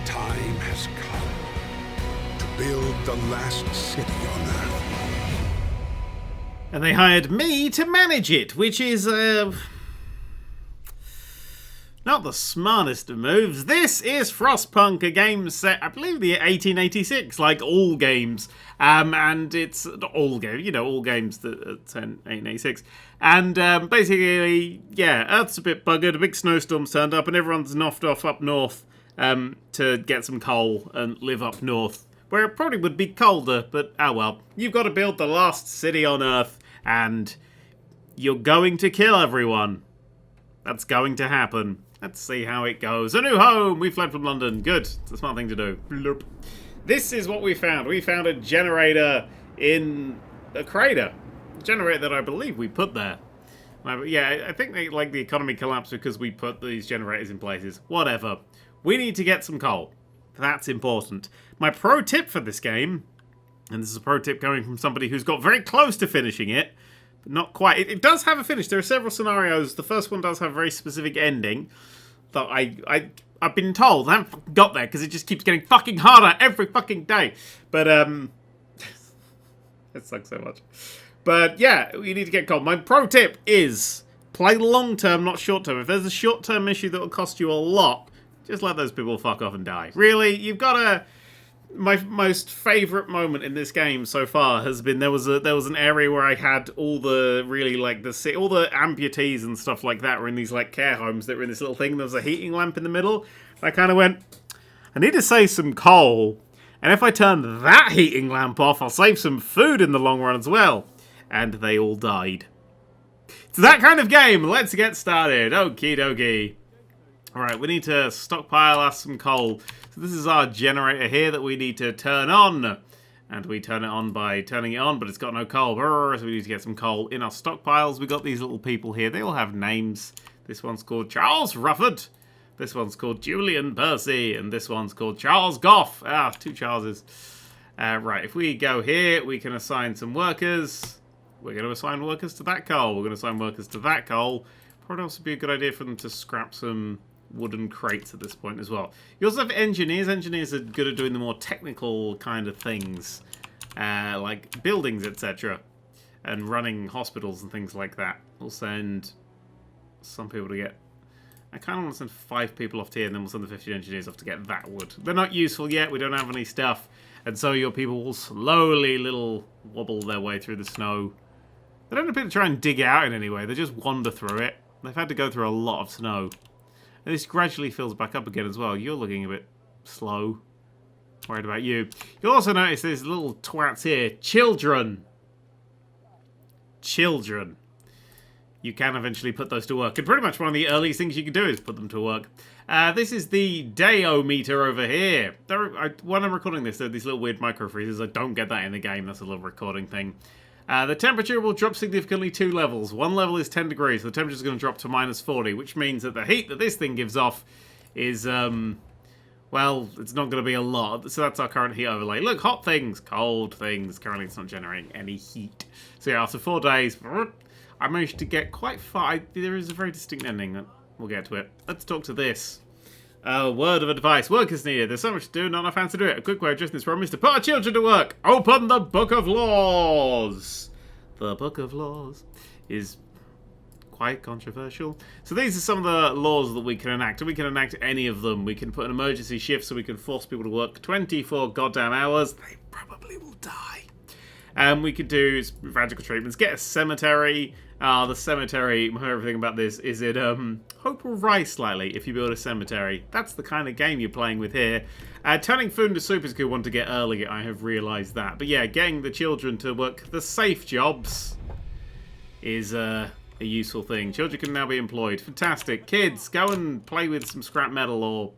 time has come to build the last city on Earth. And they hired me to manage it, which is, not the smartest of moves. This is Frostpunk, a game set, I believe, the 1886, like all games. And it's all games, all games that are 1886. And basically, yeah, Earth's a bit buggered, a big snowstorm's turned up, and everyone's knocked off up north to get some coal and live up north, where it probably would be colder, but oh well. You've got to build the last city on Earth, and you're going to kill everyone. That's going to happen. Let's see how it goes. A new home! We fled from London. Good. It's a smart thing to do. Bloop. This is what we found. We found a generator in a crater. A generator that I believe we put there. Yeah, I think the economy collapsed because we put these generators in places. Whatever. We need to get some coal. That's important. My pro tip for this game, and this is a pro tip coming from somebody who's got very close to finishing it, but not quite. It does have a finish. There are several scenarios. The first one does have a very specific ending that I've been told. I haven't got there because it just keeps getting fucking harder every fucking day. But, it sucks so much. But, yeah, you need to get coal. My pro tip is play long-term, not short-term. If there's a short-term issue that will cost you a lot, just let those people fuck off and die. Really, you've got to... My most favourite moment in this game so far has been there was an area where I had all the really all the amputees and stuff like that were in these like care homes that were in this little thing. There was a heating lamp in the middle. I kind of went, I need to save some coal, and if I turn that heating lamp off, I'll save some food in the long run as well. And they all died. It's that kind of game. Let's get started. Okie dokie. Alright, we need to stockpile us some coal. So this is our generator here that we need to turn on. And we turn it on by turning it on, but it's got no coal. So we need to get some coal in our stockpiles. We got these little people here. They all have names. This one's called Charles Rufford. This one's called Julian Percy. And this one's called Charles Goff. Ah, two Charleses. Right, if we go here, we can assign some workers. We're going to assign workers to that coal. We're going to assign workers to that coal. Probably also be a good idea for them to scrap some wooden crates at this point as well. You also have engineers. Engineers are good at doing the more technical kind of things, like buildings, etc., and running hospitals and things like that. We'll send some people to get... I kind of want to send 5 people off to here, and then we'll send the 50 engineers off to get that wood. They're not useful yet. We don't have any stuff, and so your people will slowly wobble their way through the snow. They don't appear to try and dig out in any way. They just wander through it. They've had to go through a lot of snow. And this gradually fills back up again as well. You're looking a bit slow. Worried about you. You'll also notice there's little twats here. Children. Children. You can eventually put those to work. And pretty much one of the earliest things you can do is put them to work. This is the Day-O-meter over here. When I'm recording this, there are these little weird micro freezes. I don't get that in the game. That's a little recording thing. The temperature will drop significantly 2 levels. One level is 10 degrees, so the temperature is going to drop to minus 40, which means that the heat that this thing gives off is, well, it's not going to be a lot. So that's our current heat overlay. Look, hot things, cold things. Currently it's not generating any heat. So yeah, after 4 days, I managed to get quite far. There is a very distinct ending. We'll get to it. Let's talk to this. Word of advice. Work is needed. There's so much to do, not enough hands to do it. A quick way of addressing this problem is to put our children to work. Open the Book of Laws. The Book of Laws is quite controversial. So these are some of the laws that we can enact. And we can enact any of them. We can put an emergency shift so we can force people to work 24 goddamn hours. They probably will die. We could do radical treatments. Get a cemetery. The cemetery, my favourite thing about this is it hope will rise slightly if you build a cemetery. That's the kind of game you're playing with here. Turning food into soup is a good one to get early, I have realised that. But yeah, getting the children to work the safe jobs is a useful thing. Children can now be employed. Fantastic. Kids, go and play with some scrap metal, or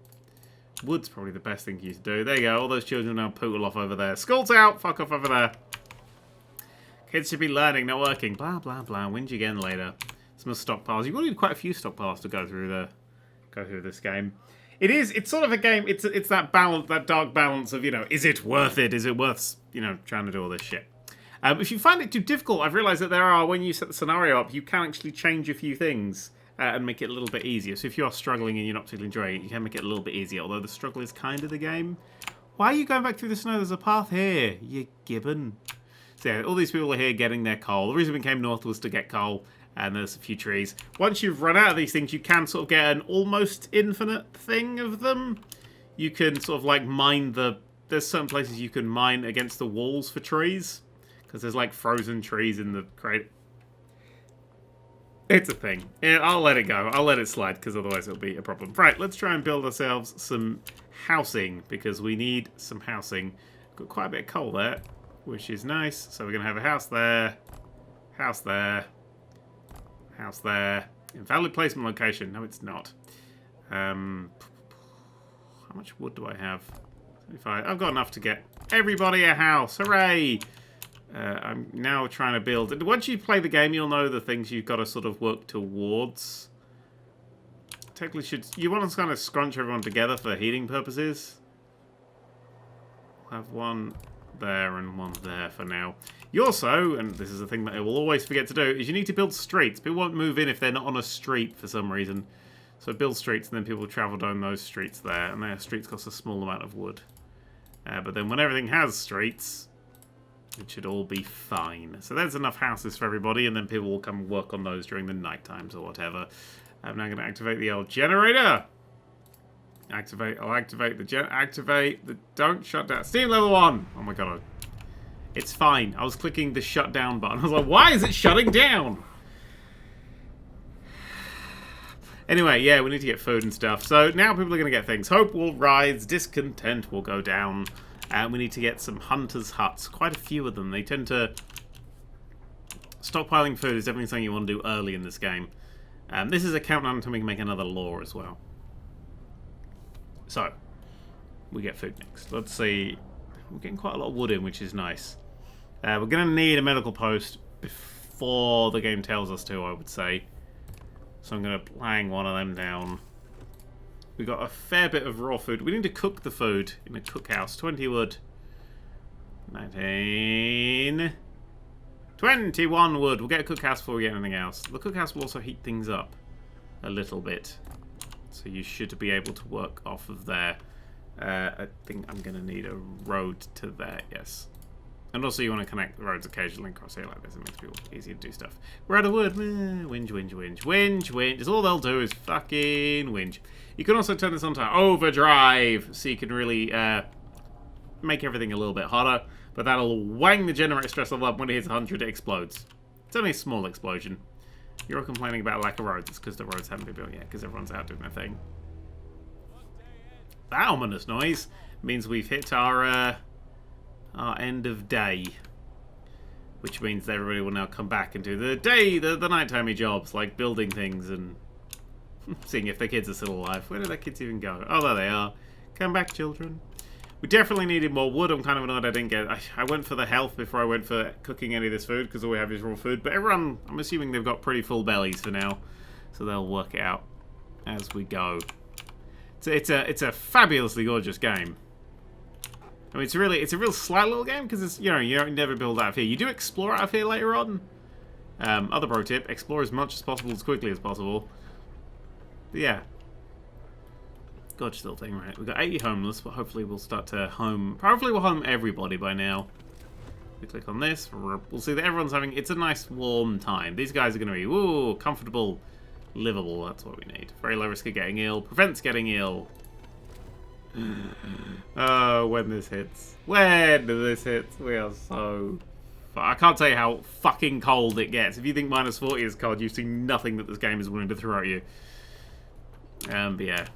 wood's probably the best thing for you to do. There you go, all those children now poodle off over there. School's out, fuck off over there. Kids should be learning, not working. Blah, blah, blah. Whinge again later. Some stockpiles. You've got to need quite a few stockpiles to go through this game. It's sort of a game, it's that balance, that dark balance of, is it worth it? Is it worth, trying to do all this shit? If you find it too difficult, I've realised that when you set the scenario up, you can actually change a few things. and make it a little bit easier. So if you are struggling and you're not particularly enjoying it, you can make it a little bit easier, although the struggle is kind of the game. Why are you going back through the snow? There's a path here, you gibbon. So yeah, all these people are here getting their coal. The reason we came north was to get coal, and there's a few trees. Once you've run out of these things, you can sort of get an almost infinite thing of them. You can sort of like mine the... There's certain places you can mine against the walls for trees, because there's like frozen trees in the crate. It's a thing. Yeah, I'll let it go. I'll let it slide, because otherwise it'll be a problem. Right, let's try and build ourselves some housing, because we need some housing. Got quite a bit of coal there, which is nice. So we're going to have a house there, house there, house there. Invalid placement location. No, it's not. How much wood do I have? 75. I've got enough to get everybody a house. Hooray! I'm now trying to build. Once you play the game, you'll know the things you've got to sort of work towards. Technically, you want to kind of scrunch everyone together for heating purposes. I'll have one there and one there for now. You also, and this is a thing that I will always forget to do, is you need to build streets. People won't move in if they're not on a street for some reason. So build streets, and then people travel down those streets there. And their streets cost a small amount of wood. But then when everything has streets, it should all be fine. So there's enough houses for everybody, and then people will come and work on those during the night times or whatever. I'm now going to activate the old generator. I'll activate the don't shut down. Steam level 1. Oh my god. It's fine. I was clicking the shut down button. I was like, why is it shutting down? Anyway, yeah, we need to get food and stuff. So now people are going to get things. Hope will rise, discontent will go down. And we need to get some hunters' huts. Quite a few of them. They tend to... Stockpiling food is definitely something you want to do early in this game. This is a countdown until we can make another law as well. So, we get food next. Let's see. We're getting quite a lot of wood in, which is nice. We're going to need a medical post before the game tells us to, I would say. So I'm going to bang one of them down. We got a fair bit of raw food. We need to cook the food in a cookhouse. 20 wood. 19. 21 wood. We'll get a cookhouse before we get anything else. The cookhouse will also heat things up a little bit. So you should be able to work off of there. I think I'm going to need a road to there, yes. And also you want to connect the roads occasionally across here like this. It makes people easier to do stuff. We're out of wood. Whinge, whinge, whinge. Whinge, whinge. It's all they'll do is fucking whinge. You can also turn this on to overdrive, so you can really make everything a little bit hotter. But that'll wang the generator stress level up. When it hits 100, it explodes. It's only a small explosion. You're all complaining about lack of roads. It's because the roads haven't been built yet, because everyone's out doing their thing. That ominous noise means we've hit our end of day. Which means that everybody will now come back and do the nighttime jobs, like building things and seeing if their kids are still alive. Where did their kids even go? Oh, there they are. Come back, children. We definitely needed more wood. I'm kind of annoyed I didn't get... I went for the health before I went for cooking any of this food, because all we have is raw food. But everyone, I'm assuming they've got pretty full bellies for now. So they'll work it out as we go. It's a fabulously gorgeous game. I mean, it's a real slight little game, because it's, you know, you don't never build out of here. You do explore out of here later on. Other pro tip, explore as much as possible, as quickly as possible. But yeah. Gorgeous little thing, right? We've got 80 homeless, but hopefully we'll start to home... Hopefully we'll home everybody by now. We click on this, we'll see that everyone's having... It's a nice warm time. These guys are going to be, ooh, comfortable, livable. That's what we need. Very low risk of getting ill. Prevents getting ill. Oh, when this hits. When this hits, we are so... I can't tell you how fucking cold it gets. If you think minus 40 is cold, you've seen nothing that this game is willing to throw at you. But yeah.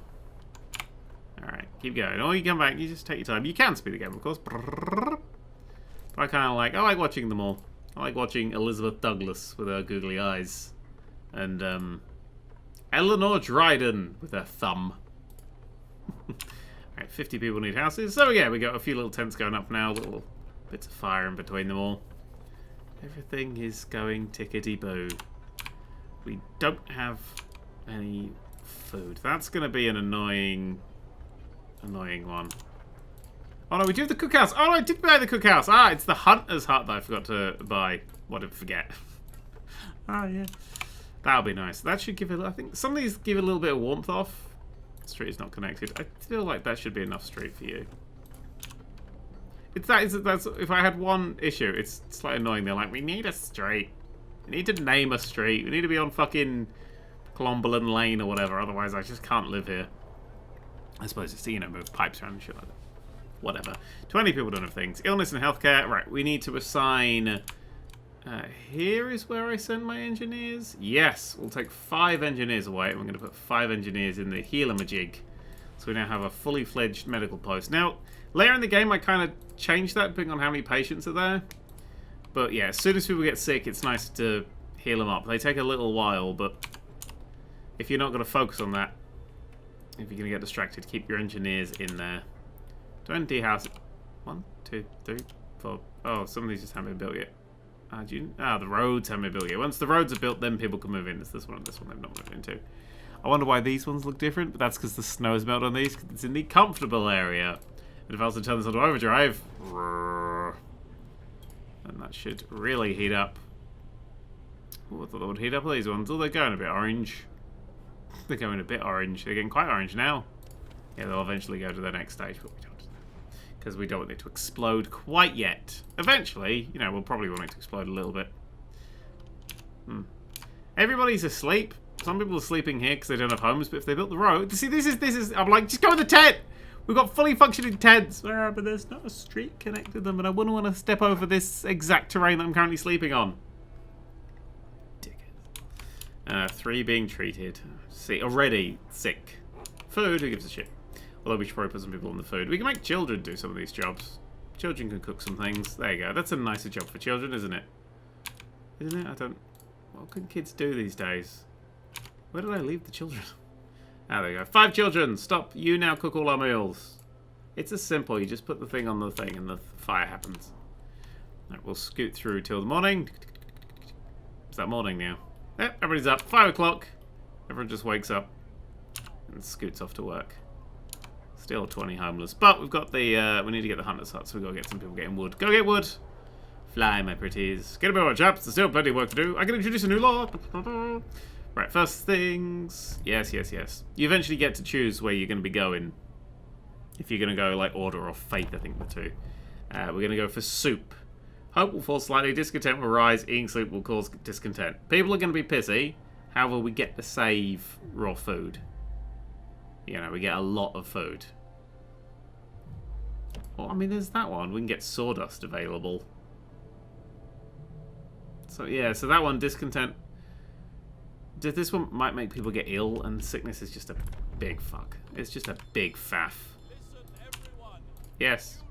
Alright, keep going. Or you come back, you just take your time. You can speed the game, of course. But I kind of like... I like watching them all. I like watching Elizabeth Douglas with her googly eyes. And, Eleanor Dryden with her thumb. Alright, 50 people need houses. So, yeah, we got a few little tents going up now. Little bits of fire in between them all. Everything is going tickety-boo. We don't have any food. That's going to be an annoying one. Oh no, we do have the cookhouse. Oh no, I did buy the cookhouse. Ah, it's the hunter's hut that I forgot to buy. What did I forget? Oh yeah. That'll be nice. That should give it, I think, some of these give it a little bit of warmth off. Street is not connected. I feel like that should be enough street for you. That's if I had one issue, it's slightly annoying. They're like, we need a street. We need to name a street. We need to be on fucking Clomberland Lane or whatever. Otherwise, I just can't live here. I suppose it's, you know, move pipes around and shit like that. Whatever. 20 people don't have things. Illness and healthcare. Right, we need to assign... here is where I send my engineers. Yes, we'll take 5 engineers away, and we're going to put 5 engineers in the healer-majig. So we now have a fully fledged medical post. Now, later in the game, I kind of changed that depending on how many patients are there. But yeah, as soon as people get sick, it's nice to heal them up. They take a little while, but if you're not going to focus on that, if you're going to get distracted, keep your engineers in there. 20 houses. 1, 2, 3, 4. Oh, some of these just haven't been built yet. The roads haven't been built yet. Once the roads are built, then people can move in. It's this one and this one they've not moved into. I wonder why these ones look different, but that's because the snow has melted on these. It's in the comfortable area. And if I also turn this onto overdrive, then that should really heat up. Oh, I thought that would heat up these ones. Oh, they're going a bit orange. They're going a bit orange. They're getting quite orange now. Yeah, they'll eventually go to the next stage, but we don't. Because we don't want it to explode quite yet. Eventually, you know, we'll probably want it to explode a little bit. Everybody's asleep. Some people are sleeping here because they don't have homes, but if they built the road... See, this is... I'm like, just go in the tent! We've got fully functioning tents! But there's not a street connected to them, and I wouldn't want to step over this exact terrain that I'm currently sleeping on. Dickhead. 3 being treated. See, already sick. Food, who gives a shit? Although we should probably put some people on the food. We can make children do some of these jobs. Children can cook some things. There you go. That's a nicer job for children, isn't it? Isn't it? I don't... What can kids do these days? Where did I leave the children? Ah, there you go. 5 children! Stop! You now cook all our meals. It's as simple. You just put the thing on the thing and the fire happens. Right, we'll scoot through till the morning. It's that morning now. Yep, everybody's up. 5 o'clock. Everyone just wakes up and scoots off to work. Still 20 homeless. But we've got the... we need to get the hunter's hut, so we've got to get some people getting wood. Go get wood! Fly, my pretties. Get a bit more chaps. There's still plenty of work to do. I can introduce a new law. Right, first things... Yes. You eventually get to choose where you're going to be going. If you're going to go, like, order or faith, I think the two. We're going to go for soup. Hope will fall slightly. Discontent will rise. Eating soup will cause discontent. People are going to be pissy. However, we get to save raw food. You know, we get a lot of food. Well, I mean, there's that one. We can get sawdust available. So, yeah, so that one, discontent. This one might make people get ill, and sickness is just a big fuck. It's just a big faff. Yes.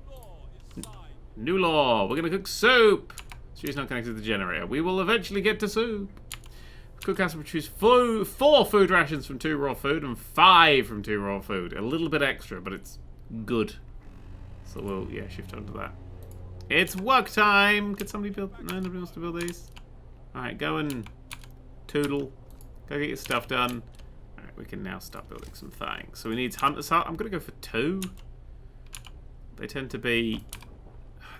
New law. We're going to cook soup. She's not connected to the generator. We will eventually get to soup. Cook has to produce 4 food rations from 2 raw food and 5 from 2 raw food. A little bit extra, but it's good. So we'll, yeah, shift on to that. It's work time! Could somebody build... No, nobody wants to build these. Alright, go and toodle. Go get your stuff done. Alright, we can now start building some things. So we need hunter's hut. I'm going to go for 2. They tend to be...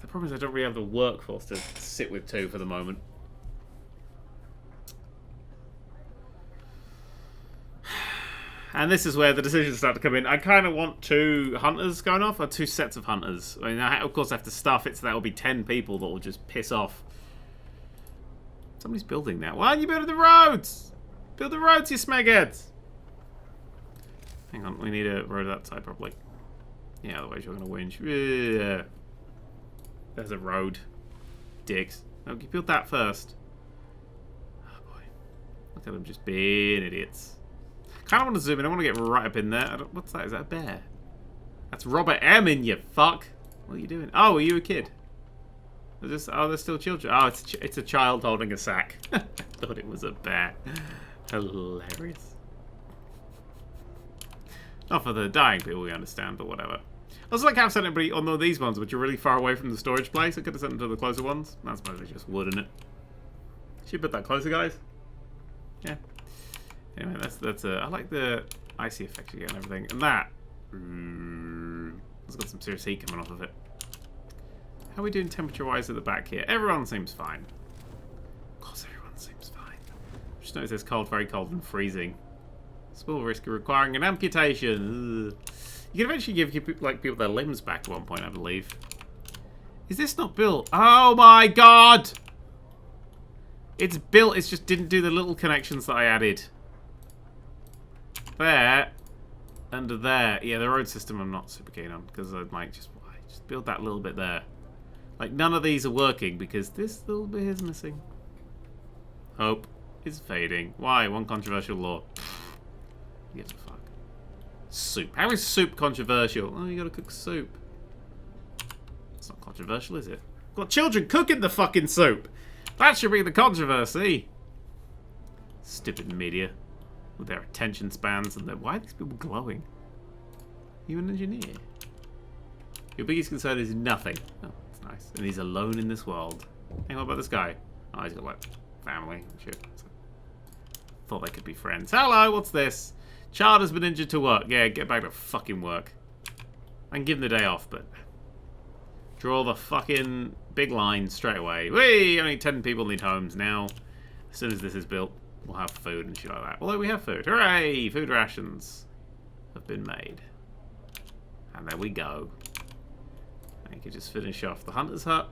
The problem is I don't really have the workforce to sit with 2 for the moment. And this is where the decisions start to come in. I kind of want 2 hunters going off, or 2 sets of hunters. I mean, of course I have to stuff it, so that will be 10 people that will just piss off. Somebody's building that. Why aren't you building the roads? Build the roads, you smegheads! Hang on, we need a road that side probably. Yeah, otherwise you're going to whinge. Yeah. There's a road. Dicks. No, you build that first. Oh boy. Look at them just being idiots. I kind of want to zoom in. I want to get right up in there. What's that? Is that a bear? That's Robert Emin, you fuck. What are you doing? Oh, are you a kid? Oh, there's still children. Oh, it's a child holding a sack. I thought it was a bear. Hilarious. Not for the dying people, we understand, but whatever. I also like how I've sent everybody on these ones, which are really far away from the storage place. I could have sent them to the closer ones. That's mostly just wood, isn't it? Should put that closer, guys. Yeah. Anyway, that's I like the icy effect again and everything. And that... it's got some serious heat coming off of it. How are we doing temperature-wise at the back here? Everyone seems fine. Of course everyone seems fine. Just notice it's cold, very cold and freezing. Small risk of requiring an amputation. Ugh. You can eventually give people their limbs back at one point, I believe. Is this not built? Oh my god! It's built, it just didn't do the little connections that I added. There. Under there. Yeah, the road system I'm not super keen on, because I might just build that little bit there. Like, none of these are working, because this little bit is missing. Hope is fading. Why? One controversial law. Get the fuck. Soup. How is soup controversial? Oh, you gotta cook soup. It's not controversial, is it? Got children cooking the fucking soup! That should be the controversy! Stupid media. With their attention spans and their... Why are these people glowing? You an engineer? Your biggest concern is nothing. Oh, that's nice. And he's alone in this world. Hey, what about this guy? Oh, he's got, like, family and shit. So, thought they could be friends. Hello, what's this? Child has been injured to work. Yeah, get back to fucking work. I can give him the day off, but... Draw the fucking big line straight away. Whee! Only 10 people need homes now. As soon as this is built, we'll have food and shit like that. Although we have food. Hooray! Food rations have been made. And there we go. I could just finish off the Hunter's Hut.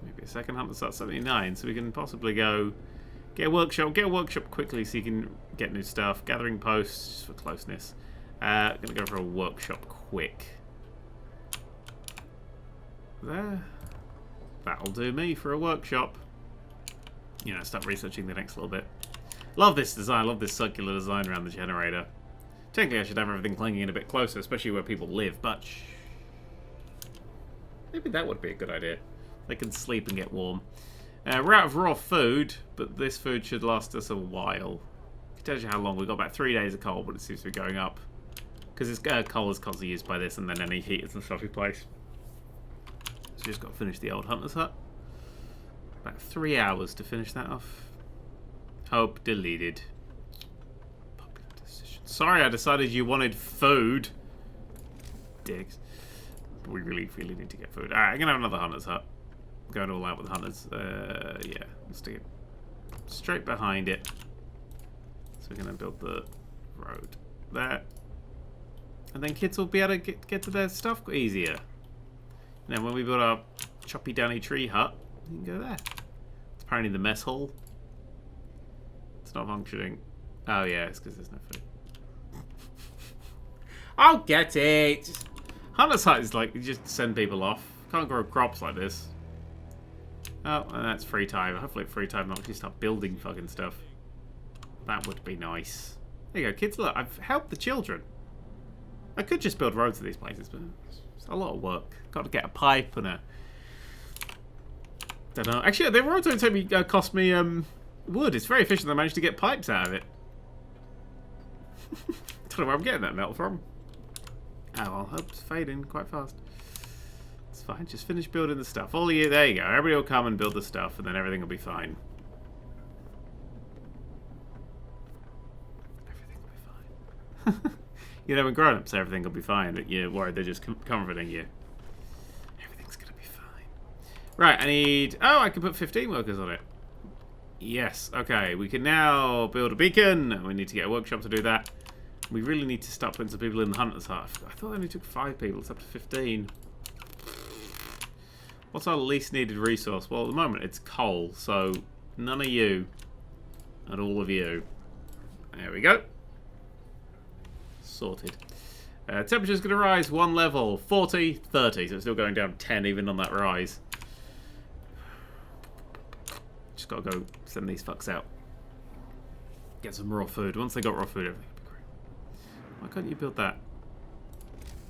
Maybe a second Hunter's Hut 79, so we can possibly go get a workshop quickly so you can get new stuff. Gathering posts just for closeness. Gonna go for a workshop quick. There. That'll do me for a workshop. You know, start researching the next little bit. Love this design, love this circular design around the generator. Technically I should have everything clinging in a bit closer, especially where people live, but... Maybe that would be a good idea. They can sleep and get warm. We're out of raw food, but this food should last us a while. It tells you how long. We've got about 3 days of coal, but it seems to be going up. Because coal is constantly used by this, and then any heaters and stuff we place. So just got to finish the old Hunter's Hut. About 3 hours to finish that off. Hope deleted. Public decision. Sorry, I decided you wanted food. Dicks. But we really need to get food. Alright, I'm going to have another Hunter's Hut. Going all out with the Hunters. Yeah, let's stick it straight behind it. So we're going to build the road there. And then kids will be able to get to their stuff easier. And then when we build our choppy downy tree hut, you can go there. It's apparently the mess hall. It's not functioning. Oh yeah, it's because there's no food. I'll get it! Hunter's Hut is like, you just send people off. Can't grow crops like this. Oh, and that's free time. Hopefully free time I'll actually start building fucking stuff. That would be nice. There you go, kids, look, I've helped the children. I could just build roads to these places, but it's a lot of work. Got to get a pipe and a... Don't know. Actually, the roads don't take me, cost me wood. It's very efficient. I managed to get pipes out of it. Don't know where I'm getting that metal from. Oh, well, hope's fading quite fast. It's fine. Just finish building the stuff. All of you, there you go. Everybody will come and build the stuff, and then everything will be fine. Everything will be fine. You know, when grown-ups, everything will be fine, but you're worried they're just comforting you. Everything's gonna be fine. Right, I need... Oh, I can put 15 workers on it. Yes, okay. We can now build a beacon. We need to get a workshop to do that. We really need to start putting some people in the Hunter's Hut. I thought it only took 5 people. It's up to 15. What's our least needed resource? Well, at the moment, it's coal. So, none of you and all of you. There we go. Sorted. Temperature's going to rise 1 level. 40, 30. So it's still going down 10 even on that rise. Just got to go send these fucks out. Get some raw food. Once they got raw food, everything will be great. Why can't you build that?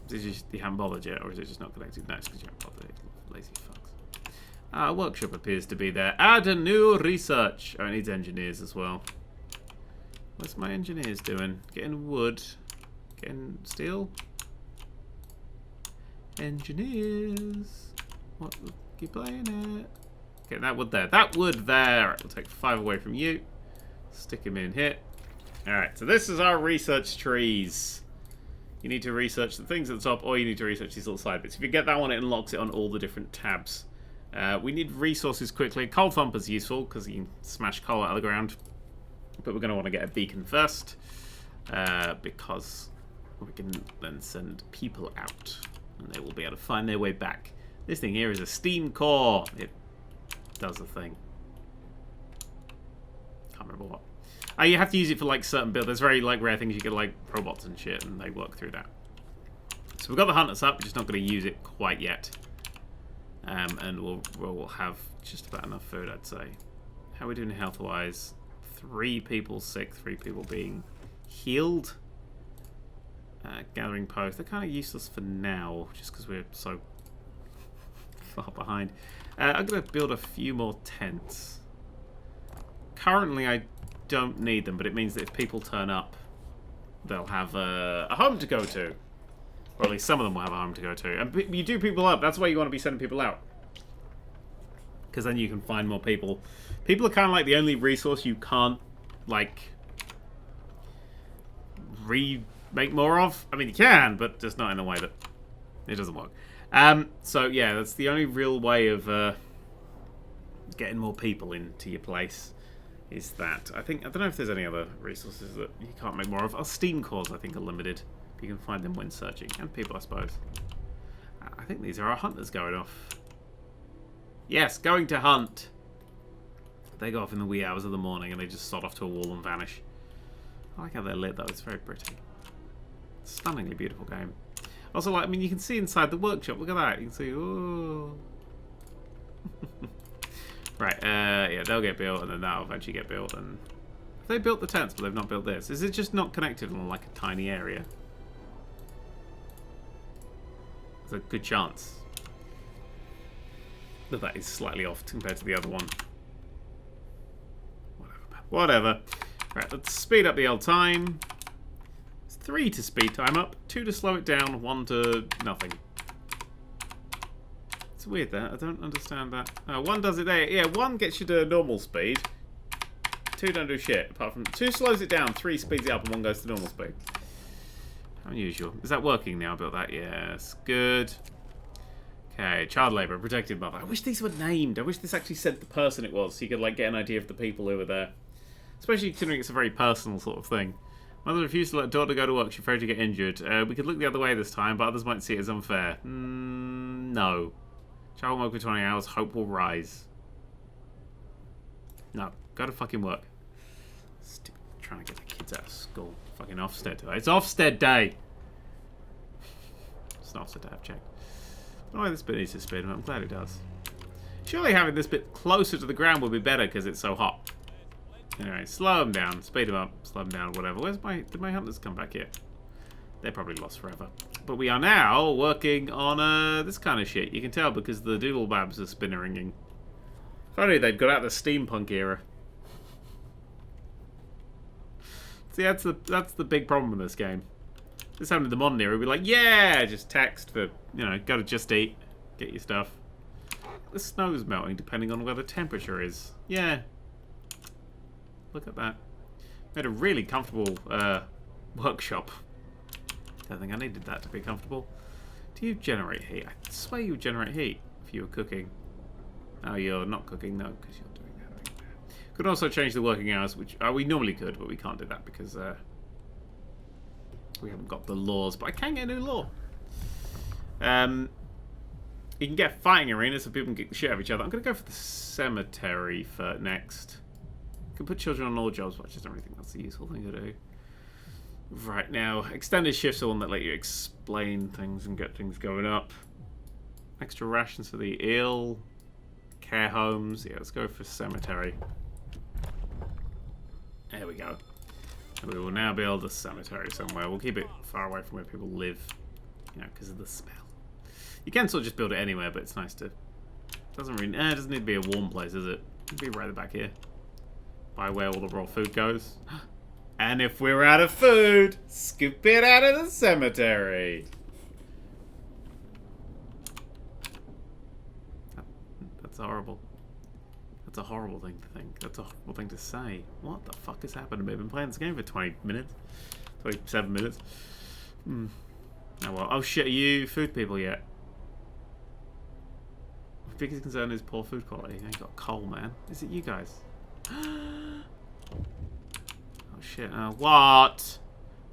Is it just you haven't bothered yet, or is it just not connected? No, it's because you haven't bothered. Lazy fucks. Workshop appears to be there. Add a new research. Oh, it needs engineers as well. What's my engineers doing? Getting wood. Getting steel. Engineers. What? Keep playing it. Get that wood there. That wood there. Right, we'll take 5 away from you. Stick him in here. Alright, so this is our research trees. You need to research the things at the top, or you need to research these little side bits. If you get that one, it unlocks it on all the different tabs. We need resources quickly. Coal thumper's useful, because you can smash coal out of the ground. But we're going to want to get a beacon first, because we can then send people out, and they will be able to find their way back. This thing here is a steam core. It does a thing. Can't remember what. You have to use it for like certain builds. There's very like rare things you get like robots and shit, and they work through that. So we've got the hunters up. We're just not going to use it quite yet, and we'll have just about enough food, I'd say. How are we doing health-wise? 3 people sick, 3 people being healed. Gathering posts. They're kind of useless for now, just because we're so far behind. I'm going to build a few more tents. Currently, I don't need them, but it means that if people turn up, they'll have a home to go to. Or at least some of them will have a home to go to. And you do people up. That's why you want to be sending people out. Because then you can find more people. People are kind of like the only resource you can't, like, remake more of. I mean, you can, but just not in a way that it doesn't work. So, yeah, that's the only real way of getting more people into your place, is that. I don't know if there's any other resources that you can't make more of. Our steam cores, I think, are limited. You can find them when searching. And people, I suppose. I think these are our hunters going off. Yes, going to hunt. They go off in the wee hours of the morning and they just sod off to a wall and vanish. I like how they're lit though, it's very pretty. Stunningly beautiful game. Also, like, I mean, you can see inside the workshop, look at that. You can see, ooh. Right, yeah, they'll get built and then that'll eventually get built. And they built the tents, but they've not built this. Is it just not connected on like a tiny area? There's a good chance that is slightly off compared to the other one. Whatever. Right, let's speed up the old time. It's 3 to speed time up, 2 to slow it down, 1 to nothing. It's weird that. I don't understand that. 1 does it there. Yeah, 1 gets you to normal speed. 2 don't do shit. Apart from 2 slows it down, 3 speeds it up, and 1 goes to normal speed. Unusual. Is that working now? About that? Yes. Good. Okay, child labour, protected mother. I wish these were named. I wish this actually said the person it was, so you could like get an idea of the people who were there. Especially considering it's a very personal sort of thing. Mother refused to let daughter go to work. She's afraid to get injured. We could look the other way this time, but others might see it as unfair. No. Child will work for 20 hours. Hope will rise. No. Go to fucking work. Stupid. Trying to get the kids out of school. Fucking Ofsted today. It's Ofsted day! It's an Ofsted day, I've checked. I don't know why this bit needs to spin, but I'm glad it does. Surely having this bit closer to the ground would be better because it's so hot. Anyway, slow them down, speed them up, slow them down, whatever. Did my hunters come back yet? They're probably lost forever. But we are now working on this kind of shit. You can tell because the doodle-babs are spinning. If only they'd got out the steampunk era. See, that's the big problem with this game. This happened in the modern era. We'd be like, yeah, just text for, you know, go to Just Eat, get your stuff. The snow's melting depending on where the temperature is. Yeah. Look at that. Made a really comfortable workshop. Don't think I needed that to be comfortable. Do you generate heat? I swear you generate heat if you were cooking. Oh, you're not cooking, no, because you're doing that. Could also change the working hours, which we normally could, but we can't do that because we haven't got the laws. But I can get a new law. You can get fighting arenas so people can get the shit out of each other. I'm going to go for the cemetery for next. You can put children on all jobs, but I just don't really think that's a useful thing to do. Right now, extended shifts are one that let you explain things and get things going up. Extra rations for the ill. Care homes. Yeah, let's go for cemetery. There we go. We will now build a cemetery somewhere. We'll keep it far away from where people live. You know, because of the smell. You can sort of just build it anywhere, but it's nice to... it doesn't need to be a warm place, is it? It'd be right back here. By where all the raw food goes. And if we're out of food, scoop it out of the cemetery. That's horrible. That's a horrible thing to think. That's a horrible thing to say. What the fuck has happened to me? I've been playing this game for 20 minutes. 27 minutes. Oh well. Oh shit, are you food people yet? My biggest concern is poor food quality. I ain't got coal, man. Is it you guys? shit. What?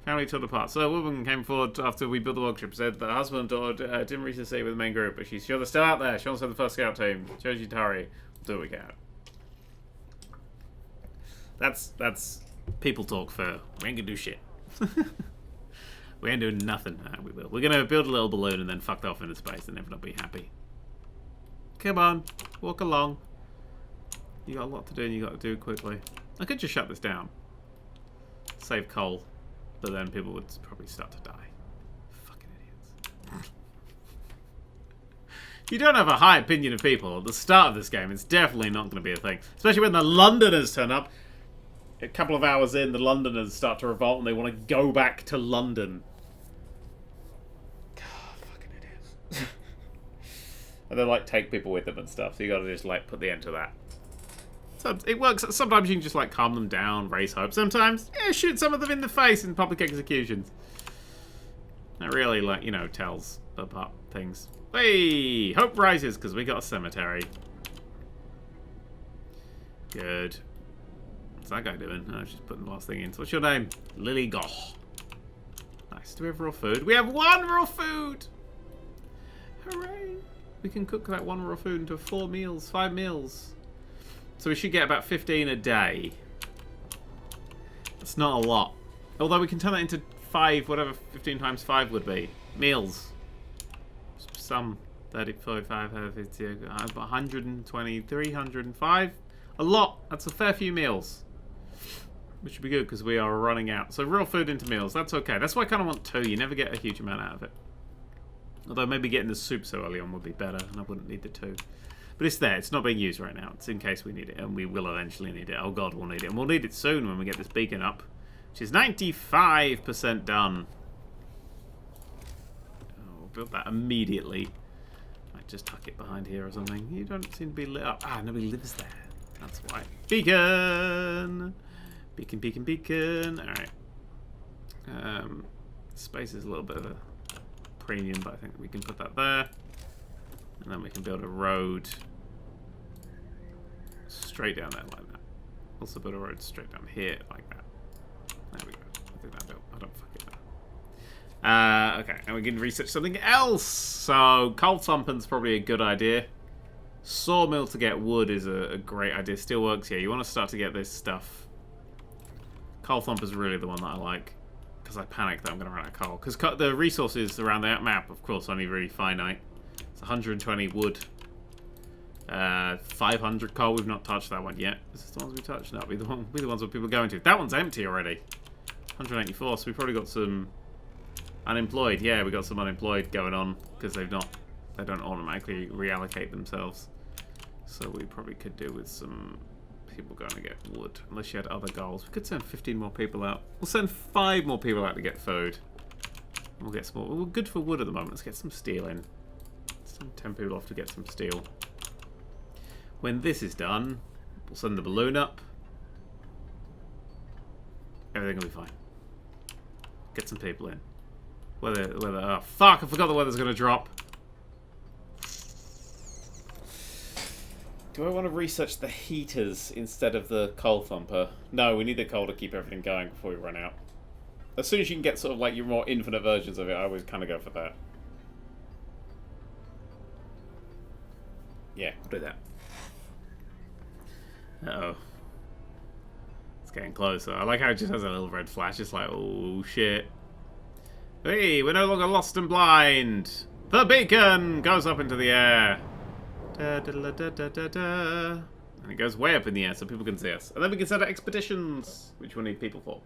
Family torn apart. So a woman came forward after we built the workshop, said that her husband and daughter didn't reach the sea with the main group, but she's sure they're still out there. She wants to have the first scout team. Joji Tari. We'll do what we can. That's people talk for we ain't gonna do shit. We ain't doing nothing. We will. We're gonna build a little balloon and then fuck off into space and everyone will be happy. Come on, walk along. You got a lot to do and you got to do it quickly. I could just shut this down. Save coal. But then people would probably start to die. Fucking idiots. If you don't have a high opinion of people at the start of this game, it's definitely not going to be a thing. Especially when the Londoners turn up. A couple of hours in, the Londoners start to revolt and they want to go back to London. God, fucking idiots. And they like take people with them and stuff, so you got to just like put the end to that. So it works. Sometimes you can just like calm them down, raise hope. Sometimes, yeah, shoot some of them in the face in public executions. That really, like, you know, tells apart things. Hey, hope rises because we got a cemetery. Good. What's that guy doing? Oh, just putting the last thing in. So what's your name? Lily Goh. Nice. Do we have raw food? We have 1 raw food. Hooray! We can cook that 1 raw food into 4 meals, 5 meals. So we should get about 15 a day. That's not a lot. Although we can turn that into 5, whatever 15 times 5 would be. Meals. Some 30, 45, 50, 120, 305. A lot. That's a fair few meals. Which would be good because we are running out. So real food into meals. That's okay. That's why I kind of want 2. You never get a huge amount out of it. Although maybe getting the soup so early on would be better and I wouldn't need the 2. But it's there. It's not being used right now. It's in case we need it. And we will eventually need it. Oh god, we'll need it. And we'll need it soon when we get this beacon up. Which is 95% done. Oh, we'll build that immediately. Might just tuck it behind here or something. You don't seem to be lit up. Ah, nobody lives there. That's why. Beacon! Beacon, beacon, beacon. Alright. Space is a little bit of a premium, but I think we can put that there. And then we can build a road straight down there like that. Also build a road straight down here like that. There we go. I think that built. I don't fuck it there. Okay, and we can research something else. So coal thumping's probably a good idea. Sawmill to get wood is a great idea. Steelworks, yeah, you want to start to get this stuff. Coal thumper's really the one that I like. Because I panic that I'm going to run out of coal. Because the resources around that map, of course, are only really finite. It's 120 wood. 500 coal. We've not touched that one yet. Is this the ones we touched? No, be the ones where people are going to. That one's empty already. 184. So we've probably got some unemployed. Yeah, we got some unemployed going on because they don't automatically reallocate themselves. So we probably could do with some people going to get wood, unless you had other goals. We could send 15 more people out. We'll send 5 more people out to get food. We'll get some more. We're good for wood at the moment. Let's get some steel in. Send 10 people off to get some steel. When this is done, we'll send the balloon up. Everything will be fine. Get some people in. Weather, oh fuck, I forgot the weather's gonna drop. Do I want to research the heaters instead of the coal thumper? No, we need the coal to keep everything going before we run out. As soon as you can get sort of like your more infinite versions of it, I always kind of go for that. Yeah, we'll do that. Uh-oh. It's getting closer. I like how it just has a little red flash. It's like, oh shit. Hey, we're no longer lost and blind. The beacon goes up into the air. Da, da, da, da, da, da. And it goes way up in the air so people can see us. And then we can set out expeditions, which we'll need people for.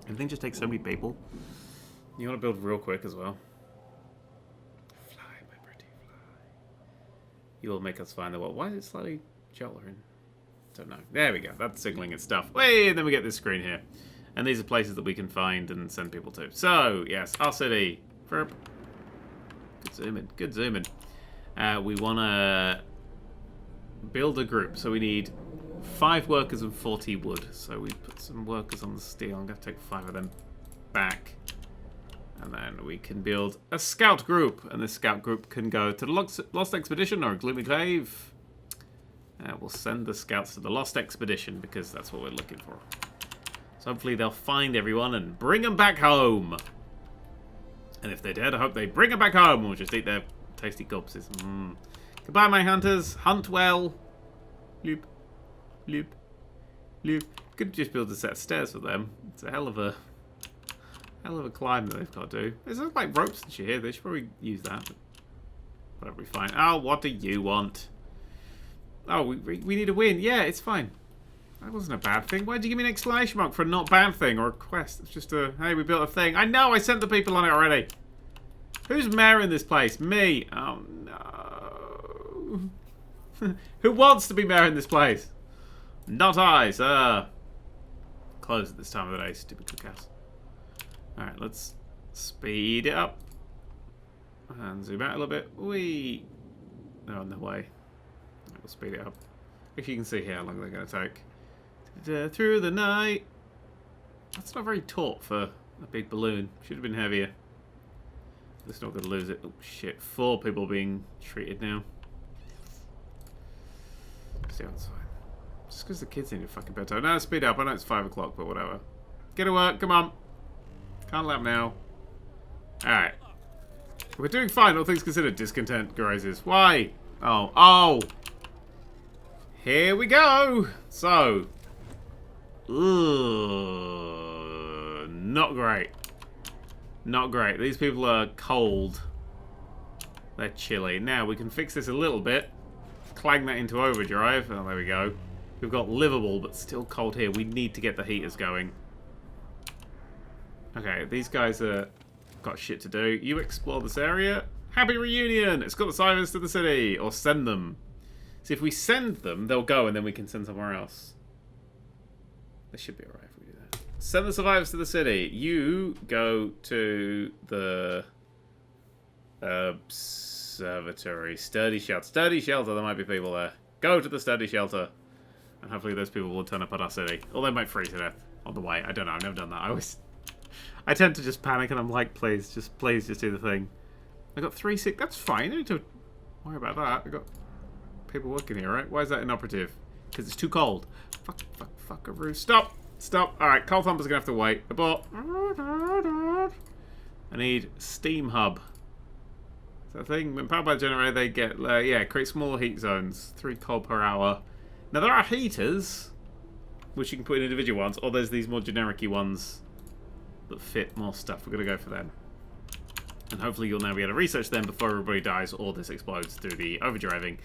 Everything just takes so many people. You want to build real quick as well. Fly, my pretty fly. You will make us find the world. Why is it slightly jottering? Don't know. There we go. That's signaling its stuff. Wait, and then we get this screen here. And these are places that we can find and send people to. So, yes, our city. Good zooming. Good zooming. We want to build a group. So we need 5 workers and 40 wood. So we put some workers on the steel. I'm going to take 5 of them back. And then we can build a scout group. And this scout group can go to the Lost Expedition or a Gloomy Cave. We'll send the scouts to the Lost Expedition because that's what we're looking for. So hopefully they'll find everyone and bring them back home. And if they're dead, I hope they bring them back home. Or just eat their tasty corpses. Goodbye, my hunters. Hunt well. Loop. Loop. Loop. Could just build a set of stairs for them. It's a hell of a climb that they've got to do. There's like ropes and shit here. They should probably use that. But whatever, we fine. Oh, what do you want? Oh, we need a win. Yeah, it's fine. That wasn't a bad thing. Why'd you give me an exclamation mark for a not bad thing or a quest? It's just a, hey, we built a thing. I know, I sent the people on it already. Who's mayor in this place? Me. Oh, no. Who wants to be mayor in this place? Not I, sir. Close at this time of the day, stupid cookhouse. Alright, let's speed it up. And zoom out a little bit. They're on their way. We'll speed it up. If you can see here how long they're going to take. Through the night. That's not very taut for a big balloon. Should have been heavier. Just not going to lose it. Oh shit, 4 people being treated now. Stay outside. Just because the kids need a fucking bedtime. No, speed up. I know it's 5 o'clock, but whatever. Get to work. Come on. Can't let them now. Alright. We're doing fine, all things considered. Discontent rises. Why? Oh. Here we go. So. Not great. Not great. These people are cold. They're chilly. Now, we can fix this a little bit. Clang that into overdrive. Oh, there we go. We've got livable, but still cold here. We need to get the heaters going. Okay, these guys are got shit to do. You explore this area. Happy reunion! It's got the survivors to the city. Or send them. See, if we send them, they'll go and then we can send somewhere else. They should be alright if we do that. Send the survivors to the city. You go to the observatory. Sturdy shelter. Sturdy shelter. There might be people there. Go to the sturdy shelter. And hopefully those people will turn up at our city. Or they might freeze to death on the way. I don't know. I've never done that. I tend to just panic and I'm like, please just do the thing. I got 3 sick. That's fine. I don't need to worry about that. I got people working here, right? Why is that inoperative? Because it's too cold. Fuckaroo. Stop. Alright, coal thumper's gonna have to wait. Abort. I need steam hub. Is that a thing? When powered by the generator, they get, create smaller heat zones. 3 coal per hour. Now, there are heaters, which you can put in individual ones, or there's these more generic-y ones that fit more stuff. We're going to go for them. And hopefully you'll now be able to research them before everybody dies or this explodes through the overdriving.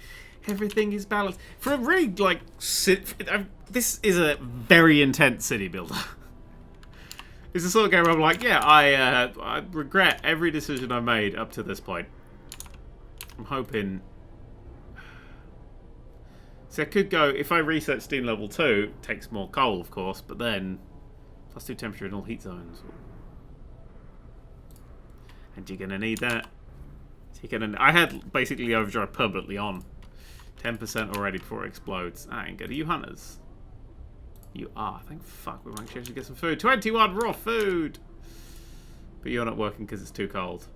Everything is balanced. For a really, this is a very intense city builder. It's the sort of game where I'm like, yeah, I regret every decision I made up to this point. I'm hoping... See, I could go, if I research steam level 2, it takes more coal, of course, but then plus 2 temperature in all heat zones. And you're going to need that. I had basically overdrive permanently on. 10% already before it explodes. That ain't good. Are you hunters? You are. Thank fuck. We might actually get some food. 21 raw food! But you're not working because it's too cold.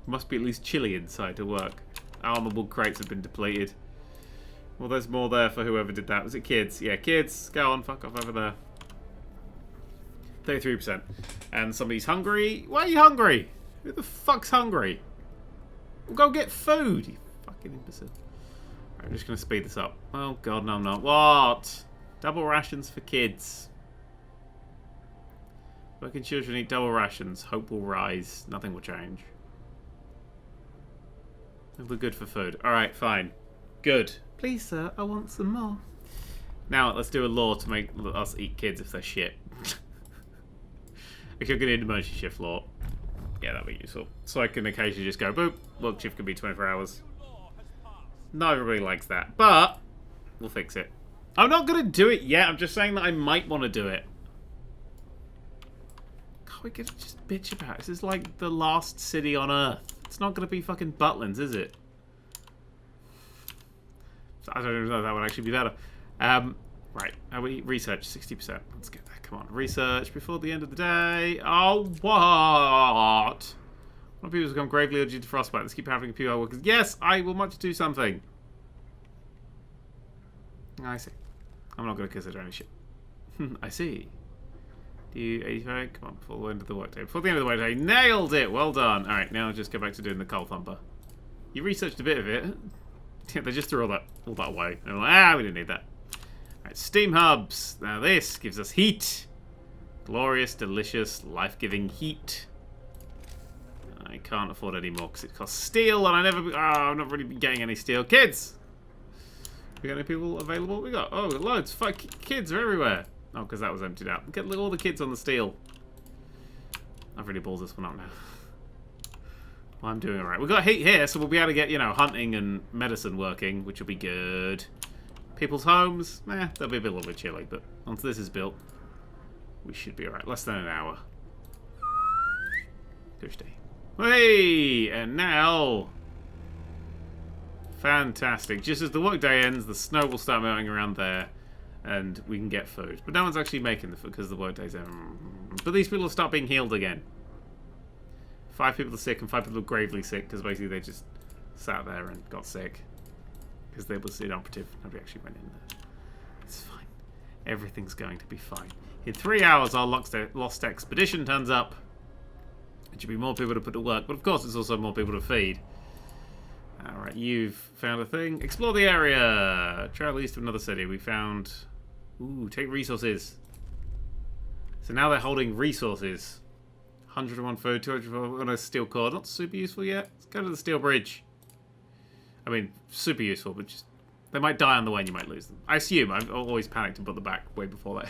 Must be at least chilly inside to work. Armable crates have been depleted. Well, there's more there for whoever did that. Was it kids? Yeah, kids. Go on, fuck off over there. 33%. And somebody's hungry. Why are you hungry? Who the fuck's hungry? We'll go get food, you fucking imbecile. Right, I'm just going to speed this up. Oh, God, no, I'm not. What? Double rations for kids. Working children eat double rations. Hope will rise. Nothing will change. We're good for food. Alright, fine. Good. Please, sir, I want some more. Now, let's do a law to make us eat kids if they're shit. If you're going to need an emergency shift law. Yeah, that'd be useful. So I can occasionally just go, boop, work shift can be 24 hours. Not everybody likes that, but we'll fix it. I'm not going to do it yet. I'm just saying that I might want to do it. God, we could just bitch about it. This is like the last city on Earth. It's not going to be fucking Butlins, is it? I don't even know if that would actually be better. Right, we research 60%. Let's get that. Come on, research before the end of the day. Oh, what? More people become gravely allergic to frostbite. Let's keep having a few workers. Yes, I will much do something. I see. I'm not going to consider any shit. I see. Do you 85? Come on, before the end of the workday. Before the end of the workday. Nailed it! Well done. Alright, now just go back to doing the coal thumper. You researched a bit of it. Yeah, they just threw all that away. They're like, we didn't need that. Alright, steam hubs. Now this gives us heat. Glorious, delicious, life-giving heat. I can't afford any more because it costs steel, and I've not really been getting any steel. Kids! We got any people available? We got loads. Fuck, kids are everywhere. Oh, because that was emptied out. Get all the kids on the steel. I've really balled this one up now. Well, I'm doing alright. We've got heat here, so we'll be able to get, hunting and medicine working, which will be good. People's homes, they'll be a little bit chilly, but once this is built, we should be alright. Less than an hour. Good day. Hey! And now... Fantastic. Just as the workday ends, the snow will start melting around there, and we can get food. But no one's actually making the food because the workday's end. But these people will start being healed again. 5 people are sick, and 5 people are gravely sick, because basically they just sat there and got sick. Because they was inoperative. Nobody actually went in there. It's fine. Everything's going to be fine. In 3 hours, our lost expedition turns up. It should be more people to put to work, but of course it's also more people to feed. Alright, you've found a thing. Explore the area! Travel east to another city. We found... Ooh, take resources. So now they're holding resources. 101 food, 200 on a steel core. Not super useful yet. Let's go to the steel bridge. I mean, super useful, but just... They might die on the way and you might lose them. I assume. I've always panicked and put them back way before that.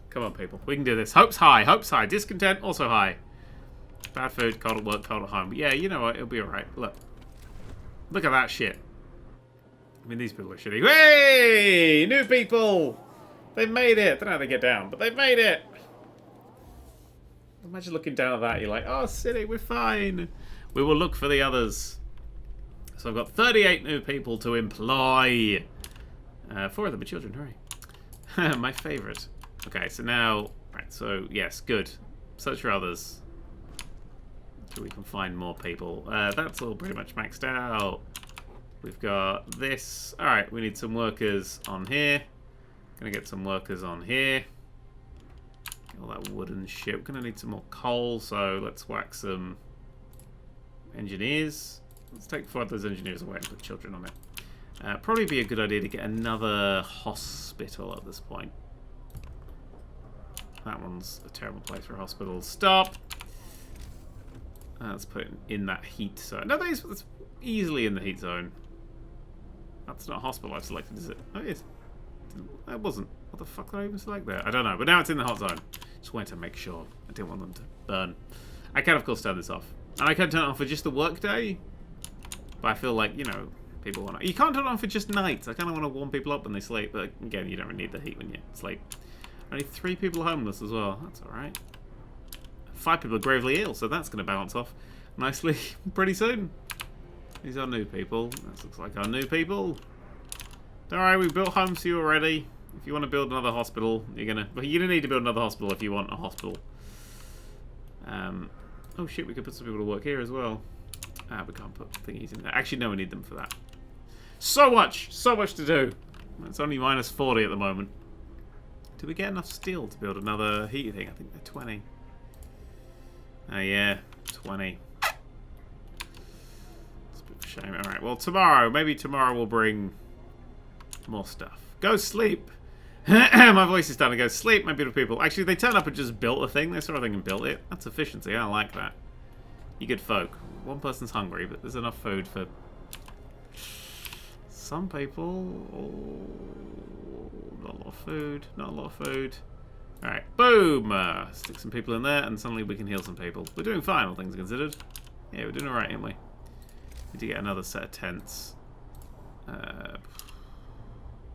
Come on, people. We can do this. Hope's high. Hope's high. Discontent, also high. Bad food, cold at work, cold at home. But yeah, you know what? It'll be alright. Look. Look at that shit. I mean, these people are shitty. Hey! New people! They made it. I don't know how they get down, but they made it. Imagine looking down at that. You're like, oh, city, we're fine. We will look for the others. So I've got 38 new people to employ. 4 of them are children. Hooray. My favourite. Okay, so now... Right, so, yes, good. Search for others. So we can find more people. That's all pretty much maxed out. We've got this. Alright, we need some workers on here. Gonna get some workers on here. Get all that wood and shit. We're gonna need some more coal, so let's whack some engineers. Let's take 4 of those engineers away and put children on it. Probably be a good idea to get another hospital at this point. That one's a terrible place for a hospital. Stop! Let's put it in that heat zone. No, that's easily in the heat zone. That's not a hospital I've selected, is it? Oh, it is. That wasn't. What the fuck did I even select there? I don't know, but now it's in the hot zone. Just wanted to make sure. I didn't want them to burn. I can, of course, turn this off. And I can turn it on for just the workday. But I feel like, people want to... You can't turn it on for just nights. I kind of want to warm people up when they sleep. But again, you don't really need the heat when you sleep. Only 3 people are homeless as well. That's alright. 5 people are gravely ill, so that's going to balance off nicely pretty soon. These are new people. That looks like our new people. Don't worry, we've built homes for you already. If you want to build another hospital, you're don't need to build another hospital if you want a hospital. Oh shit, we could put some people to work here as well. We can't put thingies in there. Actually, no, we need them for that. So much to do. It's only minus 40 at the moment. Do we get enough steel to build another heating thing? I think they're 20. Oh yeah, 20. It's a bit of a shame. Alright, well maybe tomorrow we'll bring more stuff. Go sleep! My voice is starting to go sleep, my beautiful people. Actually, they turned up and just built a thing. They saw a thing and built it. That's efficiency, I like that. You good folk. One person's hungry, but there's enough food for some people. Oh, not a lot of food. Not a lot of food. Alright, boom! Stick some people in there, and suddenly we can heal some people. We're doing fine, all things considered. Yeah, we're doing alright, aren't we? Need to get another set of tents.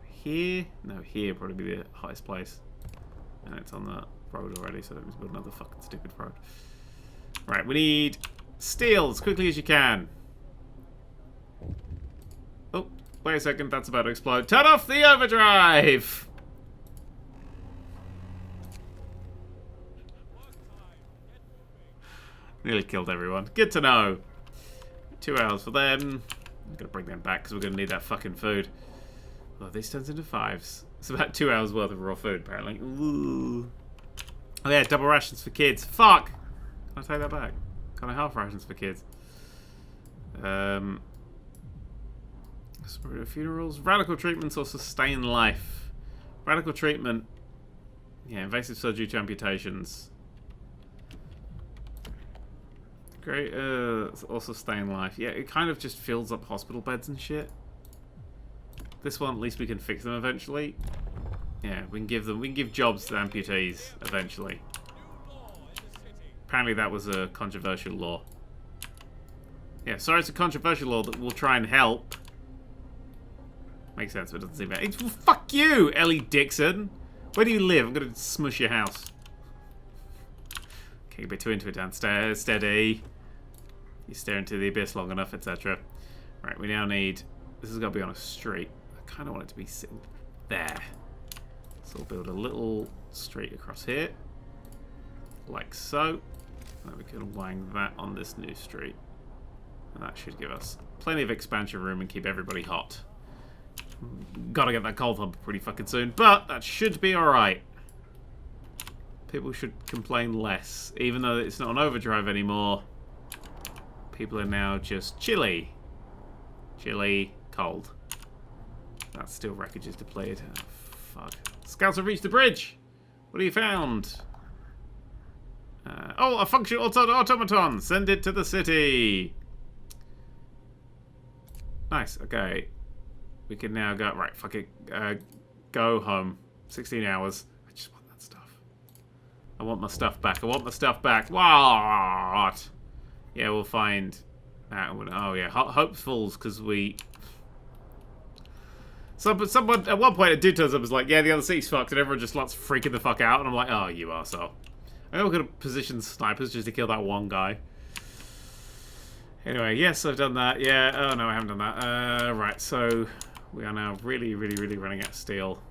Here? No, here probably be the highest place. And it's on the road already, so let me build another fucking stupid road. Right, we need steel as quickly as you can. Oh, wait a second, that's about to explode. Turn off the overdrive! Nearly killed everyone. Good to know. 2 hours for them. I'm gonna bring them back because we're gonna need that fucking food. Well, this turns into 5s. It's about 2 hours worth of raw food, apparently. Ooh. Oh yeah, double rations for kids. Fuck! Can I take that back? Kind of half rations for kids. Spirit of funerals. Radical treatments or sustain life. Radical treatment. Yeah, invasive surgery to amputations. Great, or sustain life. Yeah, it kind of just fills up hospital beds and shit. This one, at least we can fix them eventually. Yeah, we can give jobs to amputees eventually. Apparently that was a controversial law. Yeah, sorry, it's a controversial law that will try and help. Makes sense, but it doesn't seem bad. Well, fuck you, Ellie Dixon. Where do you live? I'm gonna smush your house. Okay, a bit too into it downstairs. Steady. You stare into the abyss long enough, etc. Right, we now need... This has got to be on a street. I kind of want it to be sitting there. So we'll build a little street across here. Like so. And we can wang that on this new street. And that should give us plenty of expansion room and keep everybody hot. Gotta get that coal thumper pretty fucking soon, but that should be alright. People should complain less. Even though it's not on overdrive anymore, people are now just chilly. Chilly, cold. That steel wreckage is depleted. Oh, fuck. Scouts have reached the bridge! What have you found? Oh, a functional automaton! Send it to the city! Nice, okay. We can now go... Right, fuck it. Go home. 16 hours. I just want that stuff. I want my stuff back. I want my stuff back. What? Yeah, we'll find... Oh, yeah. Hopefuls, because we... Someone at one point, a dude turns up and was like, yeah, the other city's fucked, and everyone just starts freaking the fuck out, and I'm like, oh, you arsehole. I know we're going to position snipers just to kill that one guy. Anyway, yes, I've done that. Yeah, oh no, I haven't done that. Right, so we are now really, really, really running out of steel.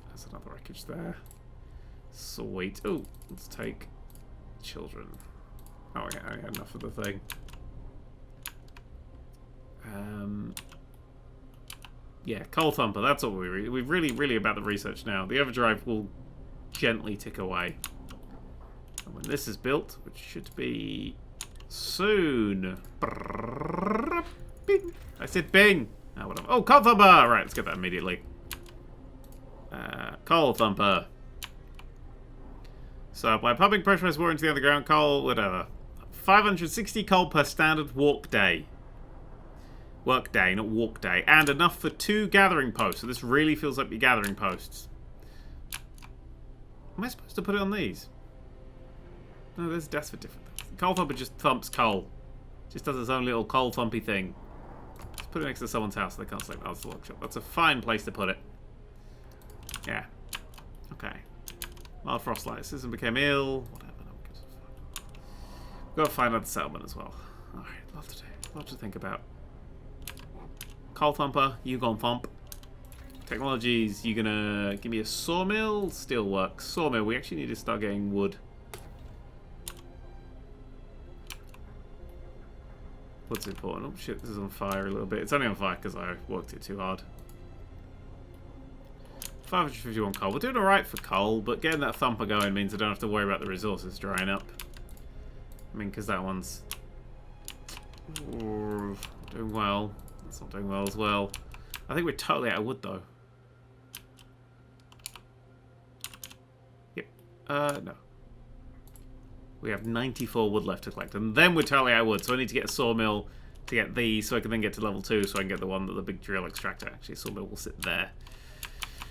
There's another wreckage there. Sweet. Oh, let's take children. Oh, yeah, I had enough of the thing. Yeah, coal thumper, that's what we're really about the research now. The overdrive will gently tick away. And when this is built, which should be soon. Bing. I said bing. Oh, whatever. Oh, coal thumper! Right, let's get that immediately. Coal thumper. So, by pumping pressurized water into the underground, coal, whatever. 560 coal per standard walk day. Work day, not walk day. And enough for 2 gathering posts. So this really feels like your gathering posts. Am I supposed to put it on these? No, there's desks for different things. Coal thumper just thumps coal. Just does its own little coal thumpy thing. Just put it next to someone's house so they can't sleep. Oh, that's the workshop. That's a fine place to put it. Yeah. Okay. Mild frostlight. Citizen became ill. Whatever. We've got to find out the settlement as well. Alright, lot to do. Lot to think about. Coal thumper, you gon' thump. Technologies, you gonna give me a sawmill? Steelworks. Sawmill, we actually need to start getting wood. Wood's important. Oh shit, this is on fire a little bit. It's only on fire because I worked it too hard. 551 coal. We're doing alright for coal, but getting that thumper going means I don't have to worry about the resources drying up. I mean, because that one's doing well. It's not doing well as well. I think we're totally out of wood, though. Yep. No. We have 94 wood left to collect, and then we're totally out of wood, so I need to get a sawmill to get these, so I can then get to level 2, so I can get the one that the big drill extractor. Actually, sawmill will sit there.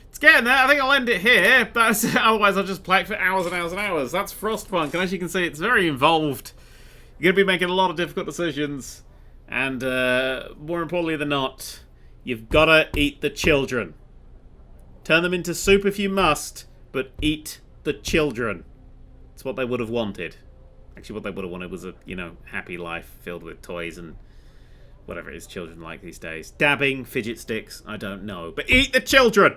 It's getting there. I think I'll end it here, but otherwise I'll just play it for hours and hours and hours. That's Frostpunk, and as you can see, it's very involved. You're going to be making a lot of difficult decisions. And more importantly than not, you've got to eat the children. Turn them into soup if you must, but eat the children. It's what they would have wanted. Actually, what they would have wanted was a, you know, happy life filled with toys and whatever it is children like these days. Dabbing, fidget sticks, I don't know. But eat the children!